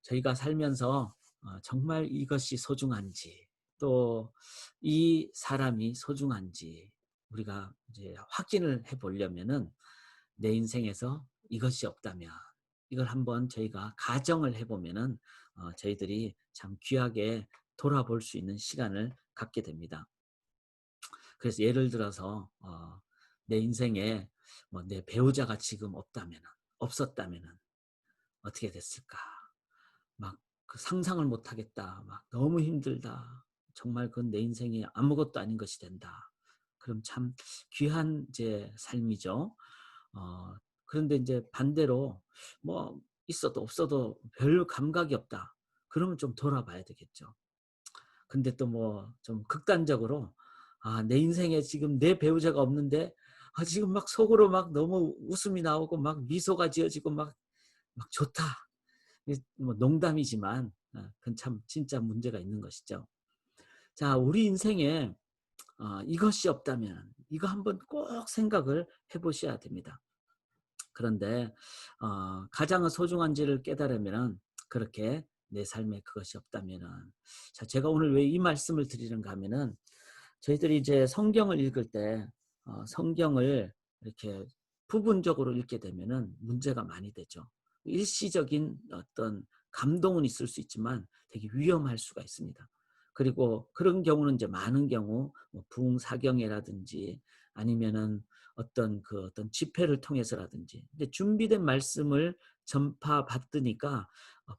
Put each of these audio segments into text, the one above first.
저희가 살면서 정말 이것이 소중한지 또 이 사람이 소중한지 우리가 이제 확진을 해 보려면은 내 인생에서 이것이 없다면 이걸 한번 저희가 가정을 해 보면은 저희들이 참 귀하게 돌아볼 수 있는 시간을 갖게 됩니다. 그래서 예를 들어서 내 인생에 뭐 내 배우자가 지금 없다면은 없었다면은 어떻게 됐을까? 막 그 상상을 못 하겠다. 막 너무 힘들다. 정말 그건 내 인생이 아무것도 아닌 것이 된다. 그럼 참 귀한 이제 삶이죠. 그런데 이제 반대로 뭐 있어도 없어도 별 감각이 없다. 그러면 좀 돌아봐야 되겠죠. 근데 또 뭐 좀 극단적으로 내 인생에 지금 내 배우자가 없는데 지금 막 속으로 막 너무 웃음이 나오고 막 미소가 지어지고 막 좋다. 이게 뭐 농담이지만 그건 참 진짜 문제가 있는 것이죠. 자, 우리 인생에 이것이 없다면 이거 한번 꼭 생각을 해 보셔야 됩니다. 그런데 가장 소중한지를 깨달으면은 그렇게 내 삶에 그것이 없다면은 자, 제가 오늘 왜 이 말씀을 드리는가 하면은 저희들이 이제 성경을 읽을 때 성경을 이렇게 부분적으로 읽게 되면은 문제가 많이 되죠. 일시적인 어떤 감동은 있을 수 있지만 되게 위험할 수가 있습니다. 그리고 그런 경우는 이제 많은 경우 뭐 부흥사경회라든지 아니면은 어떤 집회를 통해서라든지 근데 준비된 말씀을 전파받으니까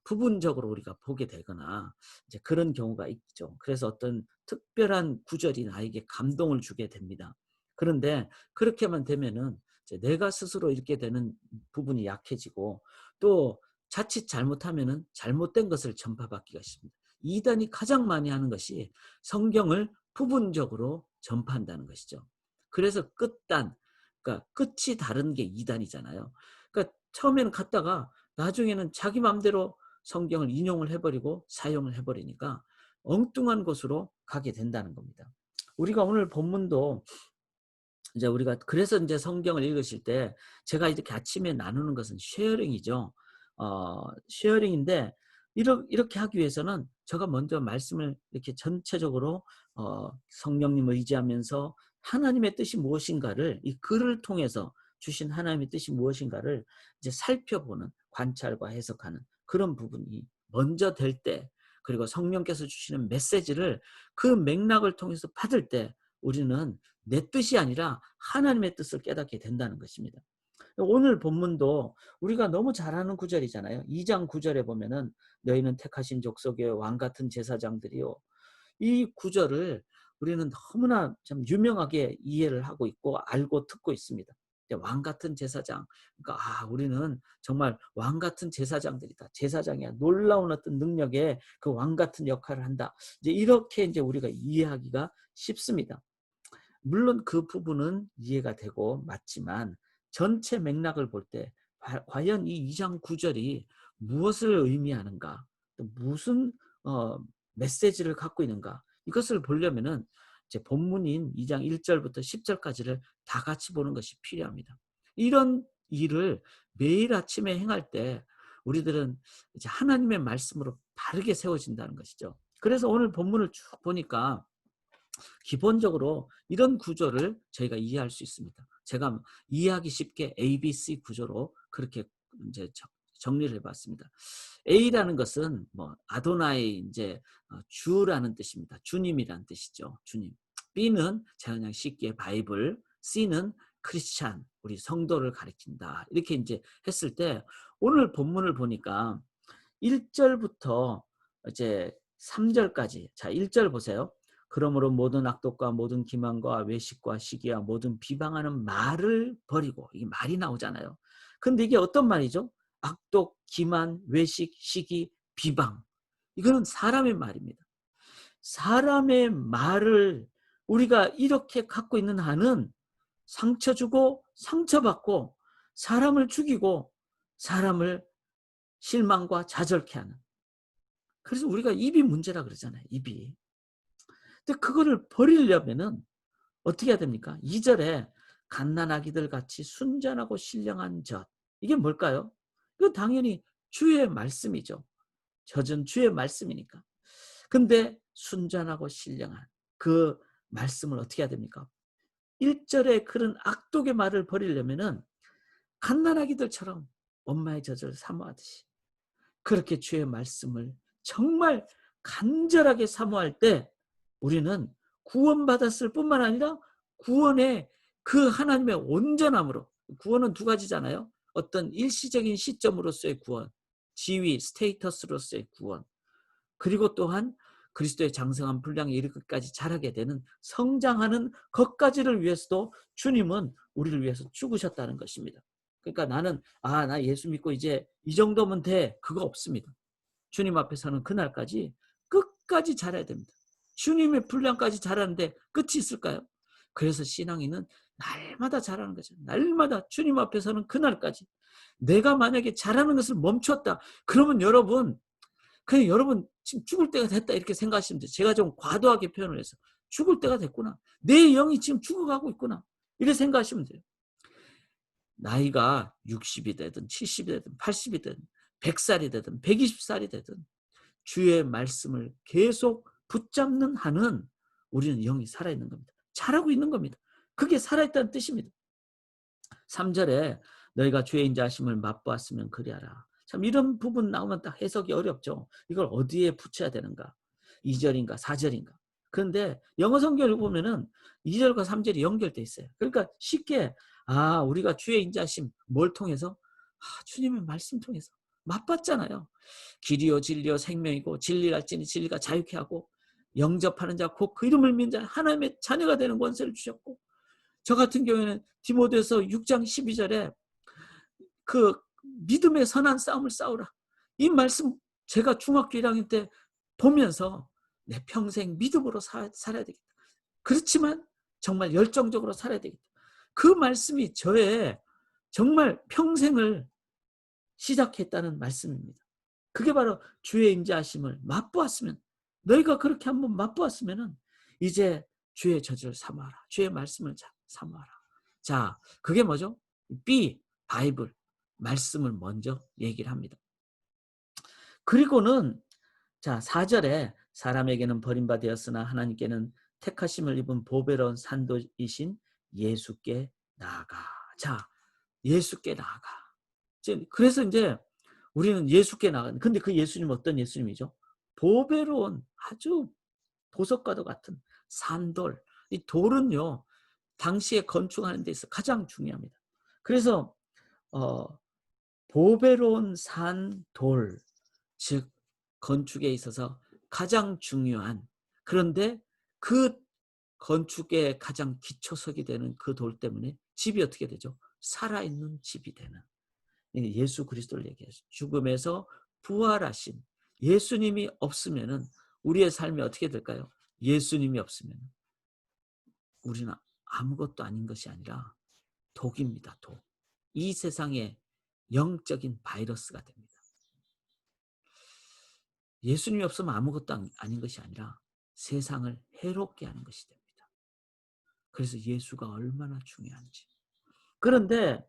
부분적으로 우리가 보게 되거나 이제 그런 경우가 있죠. 그래서 어떤 특별한 구절이 나에게 감동을 주게 됩니다. 그런데 그렇게만 되면은 이제 내가 스스로 읽게 되는 부분이 약해지고 또 자칫 잘못하면은 잘못된 것을 전파받기가 쉽습니다. 이단이 가장 많이 하는 것이 성경을 부분적으로 전파한다는 것이죠. 그래서 끝단, 그러니까 끝이 다른 게 이단이잖아요. 그러니까 처음에는 갔다가 나중에는 자기 마음대로 성경을 인용을 해버리고 사용을 해버리니까 엉뚱한 곳으로 가게 된다는 겁니다. 우리가 오늘 본문도 이제 우리가 그래서 이제 성경을 읽으실 때 제가 이렇게 아침에 나누는 것은 쉐어링이죠. 쉐어링인데 이렇게 하기 위해서는 제가 먼저 말씀을 이렇게 전체적으로 성령님을 의지하면서 하나님의 뜻이 무엇인가를 이 글을 통해서 주신 하나님의 뜻이 무엇인가를 이제 살펴보는 관찰과 해석하는 그런 부분이 먼저 될 때 그리고 성령께서 주시는 메시지를 그 맥락을 통해서 받을 때 우리는 내 뜻이 아니라 하나님의 뜻을 깨닫게 된다는 것입니다. 오늘 본문도 우리가 너무 잘 아는 구절이잖아요. 2장 9절에 보면은 너희는 택하신 족속의 왕 같은 제사장들이요. 이 구절을 우리는 너무나 참 유명하게 이해를 하고 있고 알고 듣고 있습니다. 왕 같은 제사장. 그러니까 우리는 정말 왕 같은 제사장들이다. 제사장이야. 놀라운 어떤 능력에 그 왕 같은 역할을 한다. 이제 이렇게 이제 우리가 이해하기가 쉽습니다. 물론 그 부분은 이해가 되고 맞지만 전체 맥락을 볼 때 과연 이 2장 9절이 무엇을 의미하는가 또 무슨 메시지를 갖고 있는가 이것을 보려면은 이제 본문인 2장 1절부터 10절까지를 다 같이 보는 것이 필요합니다. 이런 일을 매일 아침에 행할 때 우리들은 이제 하나님의 말씀으로 바르게 세워진다는 것이죠. 그래서 오늘 본문을 쭉 보니까 기본적으로 이런 구조를 저희가 이해할 수 있습니다. 제가 이해하기 쉽게 ABC 구조로 그렇게 이제 정리를 해봤습니다. A라는 것은 뭐 아도나이 이제 주라는 뜻입니다. 주님이라는 뜻이죠. 주님. B는 제가 그냥 쉽게 바이블, C는 크리스찬, 우리 성도를 가리킨다. 이렇게 이제 했을 때 오늘 본문을 보니까 1절부터 이제 3절까지 자 1절 보세요. 그러므로 모든 악독과 모든 기만과 외식과 시기와 모든 비방하는 말을 버리고 이게 말이 나오잖아요. 근데 이게 어떤 말이죠? 악독, 기만, 외식, 시기, 비방. 이거는 사람의 말입니다. 사람의 말을 우리가 이렇게 갖고 있는 한은 상처 주고 상처받고 사람을 죽이고 사람을 실망과 좌절케 하는 그래서 우리가 입이 문제라 그러잖아요. 입이. 근데 그거를 버리려면은 어떻게 해야 됩니까? 2절에 갓난아기들 같이 순전하고 신령한 젖. 이게 뭘까요? 이건 당연히 주의 말씀이죠. 젖은 주의 말씀이니까. 근데 순전하고 신령한 그 말씀을 어떻게 해야 됩니까? 1절에 그런 악독의 말을 버리려면은 갓난아기들처럼 엄마의 젖을 사모하듯이 그렇게 주의 말씀을 정말 간절하게 사모할 때 우리는 구원받았을 뿐만 아니라 구원의 그 하나님의 온전함으로, 구원은 두 가지잖아요. 어떤 일시적인 시점으로서의 구원, 지위, 스테이터스로서의 구원, 그리고 또한 그리스도의 장성한 분량에 이르기까지 자라게 되는 성장하는 것까지를 위해서도 주님은 우리를 위해서 죽으셨다는 것입니다. 그러니까 나는 나 예수 믿고 이제 이 정도면 돼, 그거 없습니다. 주님 앞에 서는 그날까지 끝까지 자라야 됩니다. 주님의 분량까지 자라는데 끝이 있을까요? 그래서 신앙인은 날마다 자라는 거죠. 날마다 주님 앞에 서는 그날까지. 내가 만약에 자라는 것을 멈췄다, 그러면 여러분 그냥 여러분 지금 죽을 때가 됐다 이렇게 생각하시면 돼요. 제가 좀 과도하게 표현을 해서 죽을 때가 됐구나, 내 영이 지금 죽어가고 있구나, 이렇게 생각하시면 돼요. 나이가 60이 되든 70이 되든 80이 되든 100살이 되든 120살이 되든 주의 말씀을 계속 붙잡는 한은 우리는 영이 살아있는 겁니다. 자라고 있는 겁니다. 그게 살아있다는 뜻입니다. 3절에 너희가 주의 인자하심을 맛보았으면 그리하라. 참 이런 부분 나오면 딱 해석이 어렵죠. 이걸 어디에 붙여야 되는가? 2절인가 4절인가? 그런데 영어 성경을 보면은 2절과 3절이 연결돼 있어요. 그러니까 쉽게 우리가 주의 인자하심 뭘 통해서? 주님의 말씀 통해서 맛봤잖아요. 길이요 진리요 생명이고 진리랄지니 진리가 자유케 하고 영접하는 자 곧 그 이름을 믿는 자 하나님의 자녀가 되는 권세를 주셨고, 저 같은 경우에는 디모데서 6장 12절에 그 믿음의 선한 싸움을 싸우라, 이 말씀 제가 중학교 1학년 때 보면서 내 평생 믿음으로 살아야 되겠다. 그렇지만 정말 열정적으로 살아야 되겠다. 그 말씀이 저의 정말 평생을 시작했다는 말씀입니다. 그게 바로 주의 임재하심을 맛보았으면, 너희가 그렇게 한번 맛보았으면 이제 주의 저주를 사모하라, 주의 말씀을 사모하라. 자, 그게 뭐죠? B, 바이블, 말씀을 먼저 얘기를 합니다. 그리고는 4절에 사람에게는 버림받았으나 하나님께는 택하심을 입은 보배로운 산도이신 예수께 나아가. 자, 예수께 나아가. 그래서 이제 우리는 예수께 나아가는, 근데 그 예수님은 어떤 예수님이죠? 보배로운 아주 보석과도 같은 산돌. 이 돌은요, 당시에 건축하는 데 있어 가장 중요합니다. 그래서 보배로운 산돌, 즉 건축에 있어서 가장 중요한, 그런데 그 건축의 가장 기초석이 되는 그 돌 때문에 집이 어떻게 되죠? 살아있는 집이 되는 예수 그리스도를 얘기해서 죽음에서 부활하신 예수님이 없으면은 우리의 삶이 어떻게 될까요? 예수님이 없으면 우리는 아무것도 아닌 것이 아니라 독입니다. 독. 이 세상의 영적인 바이러스가 됩니다. 예수님이 없으면 아무것도 아닌 것이 아니라 세상을 해롭게 하는 것이 됩니다. 그래서 예수가 얼마나 중요한지. 그런데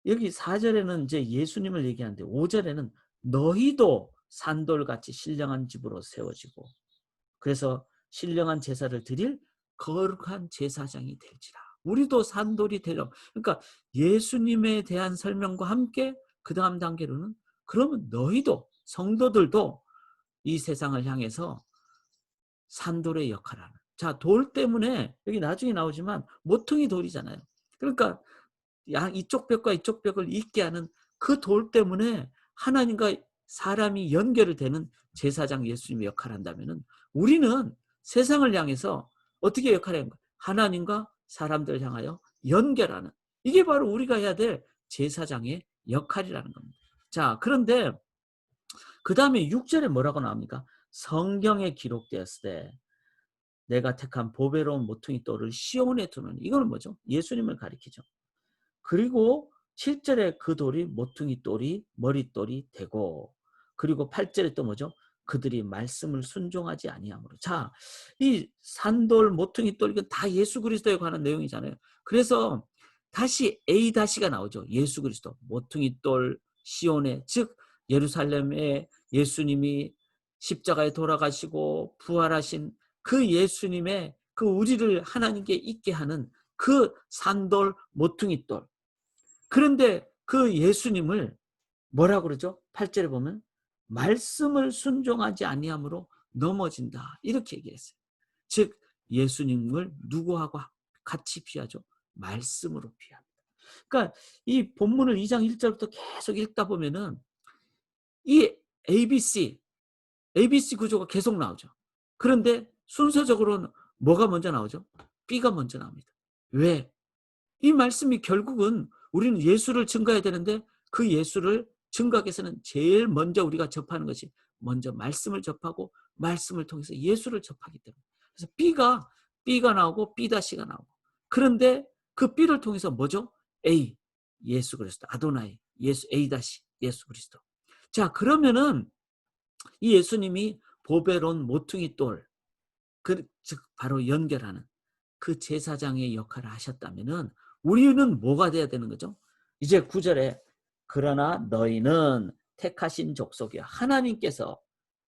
여기 4절에는 이제 예수님을 얘기하는데 5절에는 너희도 산돌같이 신령한 집으로 세워지고, 그래서 신령한 제사를 드릴 거룩한 제사장이 될지라. 우리도 산돌이 되려. 그러니까 예수님에 대한 설명과 함께 그 다음 단계로는 그러면 너희도, 성도들도 이 세상을 향해서 산돌의 역할을 하는. 자, 돌 때문에 여기 나중에 나오지만 모퉁이 돌이잖아요. 그러니까 이쪽 벽과 이쪽 벽을 잇게 하는 그 돌 때문에 하나님과 사람이 연결이 되는 제사장 예수님이 역할을 한다면 우리는 세상을 향해서 어떻게 역할을 하는 거예요? 하나님과 사람들을 향하여 연결하는, 이게 바로 우리가 해야 될 제사장의 역할이라는 겁니다. 자, 그런데 그 다음에 6절에 뭐라고 나옵니까? 성경에 기록되었을 때 내가 택한 보배로운 모퉁이 돌을 시온에 두는, 이거는 뭐죠? 예수님을 가리키죠. 그리고 7절에 그 돌이 모퉁이 돌이 머릿돌이 되고, 그리고 8절에 또 뭐죠? 그들이 말씀을 순종하지 아니함으로. 자, 이 산돌, 모퉁이 돌, 이건 다 예수 그리스도에 관한 내용이잖아요. 그래서 다시 A 다시가 나오죠. 예수 그리스도, 모퉁이 돌, 시온에, 즉 예루살렘에 예수님이 십자가에 돌아가시고 부활하신 그 예수님의 그 우리를 하나님께 있게 하는 그 산돌 모퉁이돌. 그런데 그 예수님을 뭐라고 그러죠? 8절에 보면 말씀을 순종하지 아니함으로 넘어진다. 이렇게 얘기했어요. 즉 예수님을 누구하고 같이 비하죠? 말씀으로 비합니다. 그러니까 이 본문을 2장 1절부터 계속 읽다 보면은 이 ABC 구조가 계속 나오죠. 그런데 순서적으로는 뭐가 먼저 나오죠? B가 먼저 나옵니다. 왜? 이 말씀이 결국은 우리는 예수를 증거해야 되는데 그 예수를 증거하기 위해서는 제일 먼저 우리가 접하는 것이 먼저 말씀을 접하고 말씀을 통해서 예수를 접하기 때문에. 그래서 B가 나오고 B가 나오고. 그런데 그 B를 통해서 뭐죠? A, 예수 그리스도, 아도나이, 예수, A 예수 그리스도. 자, 그러면은 이 예수님이 보배로운 모퉁이 돌, 즉 바로 연결하는 그 제사장의 역할을 하셨다면은 우리는 뭐가 돼야 되는 거죠? 이제 9절에 그러나 너희는 택하신 족속이야. 하나님께서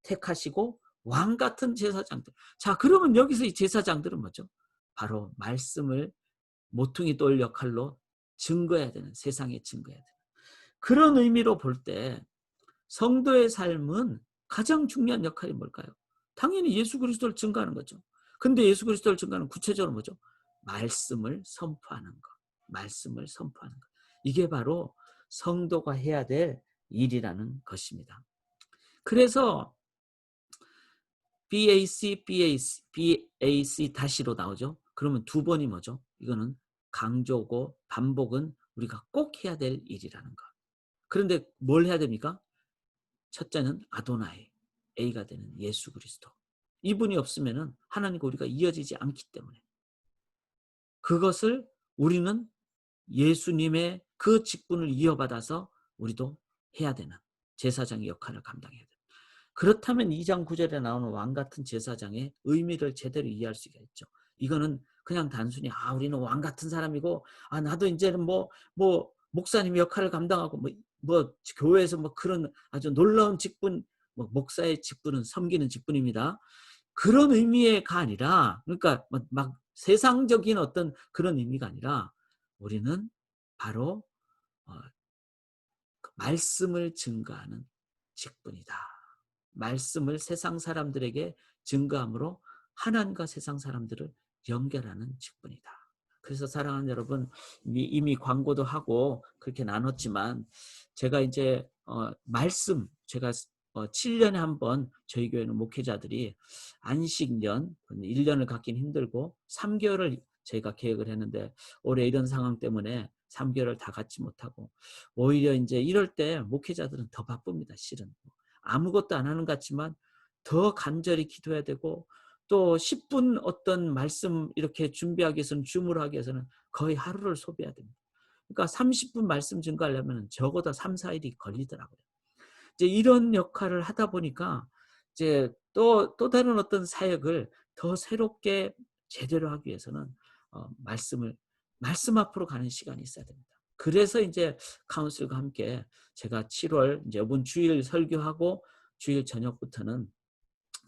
택하시고 왕 같은 제사장들. 자, 그러면 여기서 이 제사장들은 뭐죠? 바로 말씀을 모퉁이 돌 역할로 증거해야 되는, 세상에 증거해야 되는. 그런 의미로 볼 때 성도의 삶은 가장 중요한 역할이 뭘까요? 당연히 예수 그리스도를 증거하는 거죠. 근데 예수 그리스도를 증거하는 구체적으로 뭐죠? 말씀을 선포하는 것. 말씀을 선포하는 것. 이게 바로 성도가 해야 될 일이라는 것입니다. 그래서 BAC 다시로 나오죠. 그러면 두 번이 뭐죠? 이거는 강조고 반복은 우리가 꼭 해야 될 일이라는 것. 그런데 뭘 해야 됩니까? 첫째는 아도나이, A가 되는 예수 그리스도. 이분이 없으면은 하나님과 우리가 이어지지 않기 때문에 그것을 우리는 예수님의 그 직분을 이어받아서 우리도 해야 되는 제사장의 역할을 감당해야 돼요. 그렇다면 2장 9절에 나오는 왕 같은 제사장의 의미를 제대로 이해할 수가 있죠. 이거는 그냥 단순히 우리는 왕 같은 사람이고 나도 이제는 뭐 목사님 역할을 감당하고 뭐 교회에서 뭐 그런 아주 놀라운 직분, 뭐 목사의 직분은 섬기는 직분입니다. 그런 의미가 아니라, 그러니까 막 세상적인 어떤 그런 의미가 아니라 우리는 바로 말씀을 증거하는 직분이다. 말씀을 세상 사람들에게 증거함으로 하나님과 세상 사람들을 연결하는 직분이다. 그래서 사랑하는 여러분, 이미 광고도 하고 그렇게 나눴지만 제가 이제 말씀, 제가 7년에 한 번 저희 교회는 목회자들이 안식년 1년을 갖기는 힘들고 3개월을 저희가 계획을 했는데 올해 이런 상황 때문에 3개월을 다 갖지 못하고 오히려 이제 이럴 때 목회자들은 더 바쁩니다. 실은 아무것도 안 하는 것 같지만 더 간절히 기도해야 되고 또 10분 어떤 말씀 이렇게 준비하기 위해서는 주무하기 위해서는 거의 하루를 소비해야 됩니다. 그러니까 30분 말씀 증거하려면 적어도 3, 4일이 걸리더라고요. 이제 이런 역할을 하다 보니까 이제 또 다른 어떤 사역을 더 새롭게 제대로 하기 위해서는 말씀 앞으로 가는 시간이 있어야 됩니다. 그래서 이제 카운슬과 함께 제가 7월 이제 이번 주일 설교하고 주일 저녁부터는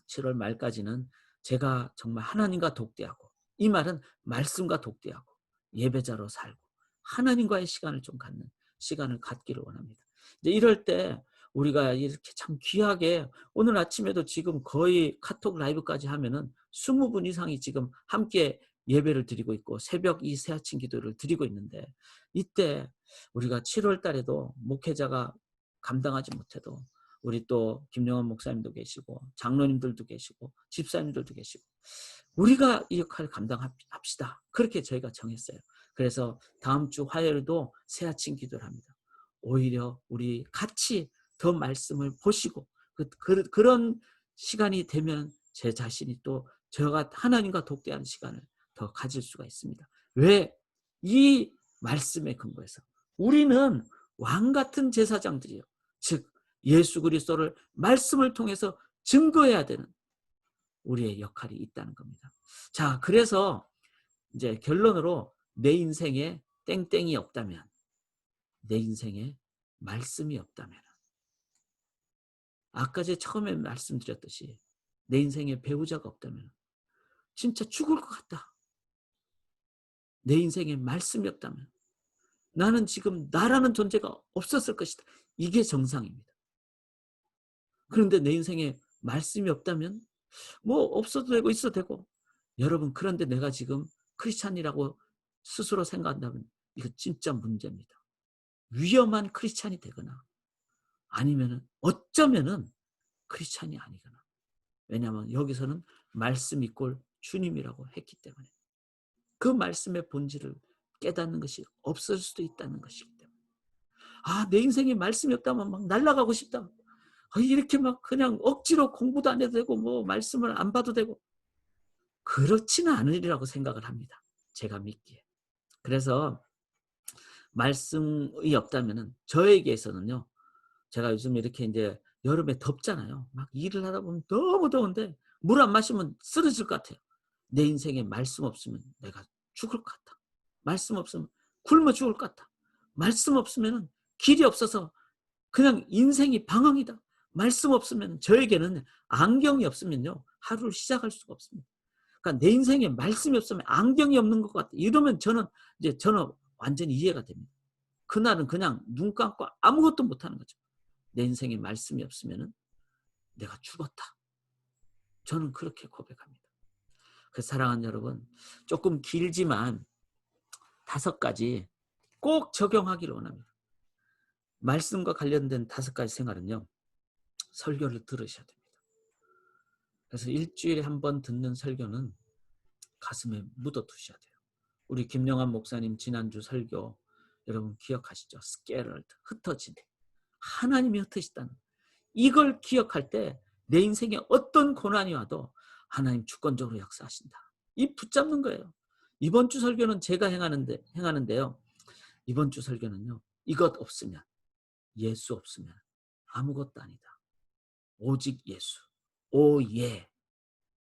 7월 말까지는 제가 정말 하나님과 독대하고, 이 말은 말씀과 독대하고 예배자로 살고 하나님과의 시간을 좀 갖는 시간을 갖기를 원합니다. 이제 이럴 때 우리가 이렇게 참 귀하게 오늘 아침에도 지금 거의 카톡 라이브까지 하면은 20분 이상이 지금 함께 예배를 드리고 있고 새벽 이 새아침 기도를 드리고 있는데, 이때 우리가 7월 달에도 목회자가 감당하지 못해도 우리 또 김영환 목사님도 계시고 장로님들도 계시고 집사님들도 계시고 우리가 이 역할을 감당합시다. 그렇게 저희가 정했어요. 그래서 다음 주 화요일도 새아침 기도를 합니다. 오히려 우리 같이 더 말씀을 보시고 그런 시간이 되면 제 자신이 또 저가 하나님과 독대하는 시간을 더 가질 수가 있습니다. 왜? 이 말씀에 근거해서 우리는 왕 같은 제사장들이요. 즉 예수 그리스도를 말씀을 통해서 증거해야 되는 우리의 역할이 있다는 겁니다. 자, 그래서 이제 결론으로 내 인생에 땡땡이 없다면, 내 인생에 말씀이 없다면 아까 제가 처음에 말씀드렸듯이 내 인생에 배우자가 없다면 진짜 죽을 것 같다. 내 인생에 말씀이 없다면 나는 지금 나라는 존재가 없었을 것이다. 이게 정상입니다. 그런데 내 인생에 말씀이 없다면 뭐 없어도 되고 있어도 되고, 여러분 그런데 내가 지금 크리스찬이라고 스스로 생각한다면 이거 진짜 문제입니다. 위험한 크리스찬이 되거나 아니면은 어쩌면은 크리스찬이 아니거나. 왜냐하면 여기서는 말씀 이꼴 주님이라고 했기 때문에 그 말씀의 본질을 깨닫는 것이 없을 수도 있다는 것이기 때문에, 아, 내 인생에 말씀이 없다면 막 날아가고 싶다. 이렇게 막 그냥 억지로 공부도 안 해도 되고 뭐 말씀을 안 봐도 되고, 그렇지는 않으리라고 생각을 합니다. 제가 믿기에. 그래서 말씀이 없다면은 저에게서는요. 제가 요즘 이렇게 이제 여름에 덥잖아요. 막 일을 하다 보면 너무 더운데 물 안 마시면 쓰러질 것 같아요. 내 인생에 말씀 없으면 내가 죽을 것 같다. 말씀 없으면 굶어 죽을 것 같다. 말씀 없으면 길이 없어서 그냥 인생이 방황이다. 말씀 없으면, 저에게는 안경이 없으면요 하루를 시작할 수가 없습니다. 그러니까 내 인생에 말씀이 없으면 안경이 없는 것 같아. 이러면 저는 완전히 이해가 됩니다. 그날은 그냥 눈 감고 아무것도 못하는 거죠. 내 인생에 말씀이 없으면 내가 죽었다. 저는 그렇게 고백합니다. 그 사랑하는 여러분, 조금 길지만 5가지 꼭 적용하기를 원합니다. 말씀과 관련된 5가지 생활은요, 설교를 들으셔야 됩니다. 그래서 일주일에 한 번 듣는 설교는 가슴에 묻어두셔야 돼요. 우리 김영환 목사님 지난주 설교 여러분 기억하시죠? 스케럴드, 흩어진. 하나님이 흩으시다는, 이걸 기억할 때 내 인생에 어떤 고난이 와도 하나님 주권적으로 역사하신다. 이 붙잡는 거예요. 이번 주 설교는 제가 행하는데요. 이번 주 설교는요, 이것 없으면, 예수 없으면 아무것도 아니다. 오직 예수. 오예.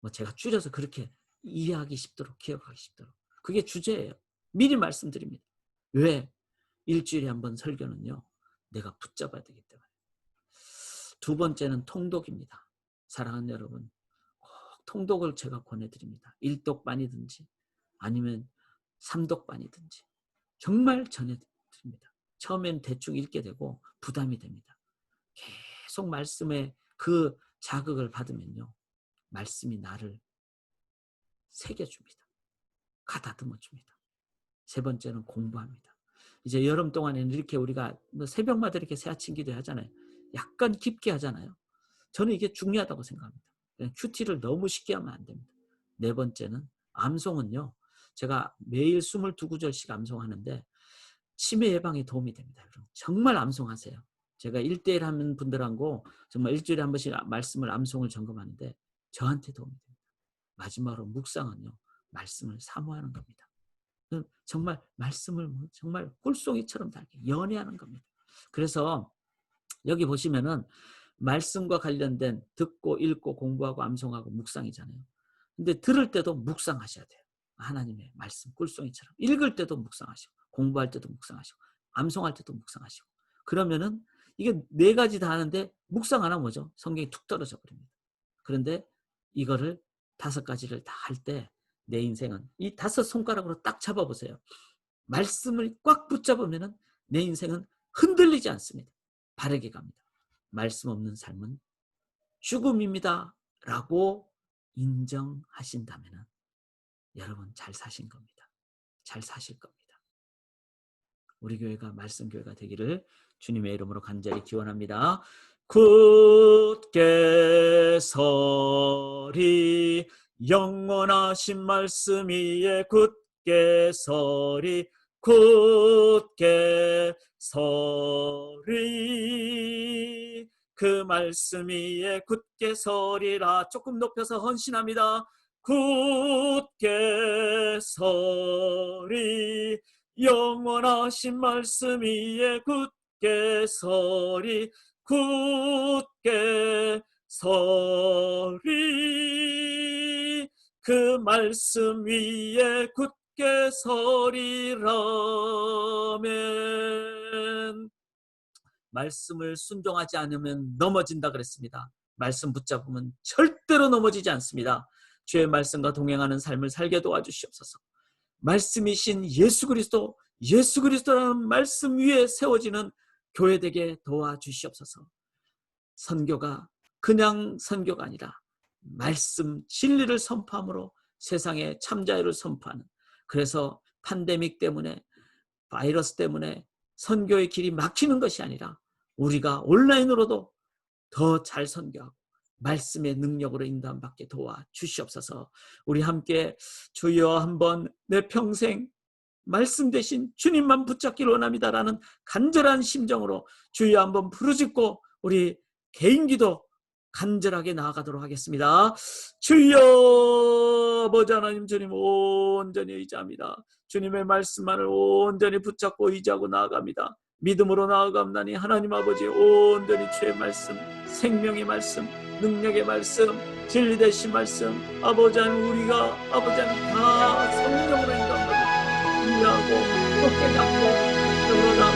뭐 제가 줄여서 그렇게 이해하기 쉽도록, 기억하기 쉽도록. 그게 주제예요. 미리 말씀드립니다. 왜? 일주일에 한 번 설교는요, 내가 붙잡아야 되기 때문에. 2번째는 통독입니다. 사랑하는 여러분, 꼭 통독을 제가 권해드립니다. 1독반이든지 아니면 3독반이든지 정말 전해드립니다. 처음엔 대충 읽게 되고 부담이 됩니다. 계속 말씀에 그 자극을 받으면요, 말씀이 나를 새겨줍니다. 가다듬어줍니다. 3번째는 공부합니다. 이제 여름 동안에는 이렇게 우리가 새벽마다 이렇게 새아침 기도 하잖아요. 약간 깊게 하잖아요. 저는 이게 중요하다고 생각합니다. 큐티를 너무 쉽게 하면 안 됩니다. 4번째는 암송은요, 제가 매일 22구절씩 암송하는데 치매 예방에 도움이 됩니다. 여러분 정말 암송하세요. 제가 1대1 하는 분들하고 정말 일주일에 한 번씩 말씀을 암송을 점검하는데 저한테 도움이 됩니다. 마지막으로 묵상은요, 말씀을 사모하는 겁니다. 정말 말씀을 정말 꿀송이처럼 달게 연애하는 겁니다. 그래서 여기 보시면은 말씀과 관련된 듣고 읽고 공부하고 암송하고 묵상이잖아요. 근데 들을 때도 묵상하셔야 돼요. 하나님의 말씀 꿀송이처럼. 읽을 때도 묵상하시고 공부할 때도 묵상하시고 암송할 때도 묵상하시고. 그러면은 이게 4가지 다 하는데 묵상 안 하면 뭐죠? 성경이 툭 떨어져 버립니다. 그런데 이거를 5가지를 다 할 때 내 인생은 이 5손가락으로 딱 잡아보세요. 말씀을 꽉 붙잡으면 내 인생은 흔들리지 않습니다. 바르게 갑니다. 말씀 없는 삶은 죽음입니다 라고 인정하신다면 여러분 잘 사신 겁니다. 잘 사실 겁니다. 우리 교회가 말씀교회가 되기를 주님의 이름으로 간절히 기원합니다. 굳게 서리, 영원하신 말씀 위에 굳게 서리, 굳게 서리, 그 말씀 위에 굳게 서리라. 조금 높여서 헌신합니다. 굳게 서리, 영원하신 말씀 위에 굳게 서리, 굳게 서리, 그 말씀 위에 굳게 서리라면 말씀을 순종하지 않으면 넘어진다 그랬습니다. 말씀 붙잡으면 절대로 넘어지지 않습니다. 주의 말씀과 동행하는 삶을 살게 도와주시옵소서. 말씀이신 예수 그리스도라는 말씀 위에 세워지는 교회 되게 도와주시옵소서. 선교가 그냥 선교가 아니라 말씀 진리를 선포함으로 세상에 참자유를 선포하는, 그래서 팬데믹 때문에, 바이러스 때문에 선교의 길이 막히는 것이 아니라 우리가 온라인으로도 더 잘 선교하고 말씀의 능력으로 인도함받게 도와주시옵소서. 우리 함께 주여 한번 내 평생 말씀 대신 주님만 붙잡기를 원합니다라는 간절한 심정으로 주여 한번 부르짖고 우리 개인기도 간절하게 나아가도록 하겠습니다. 주여 아버지 하나님, 주님 온전히 의지합니다. 주님의 말씀만을 온전히 붙잡고 의지하고 나아갑니다. 믿음으로 나아갑나니 하나님 아버지 온전히 주의 말씀, 생명의 말씀, 능력의 말씀, 진리 되신 말씀, 아버지 하나님 우리가 아버지 하나님 다 성령으로 인도합니다. 이해하고 또 깨닫고 그러나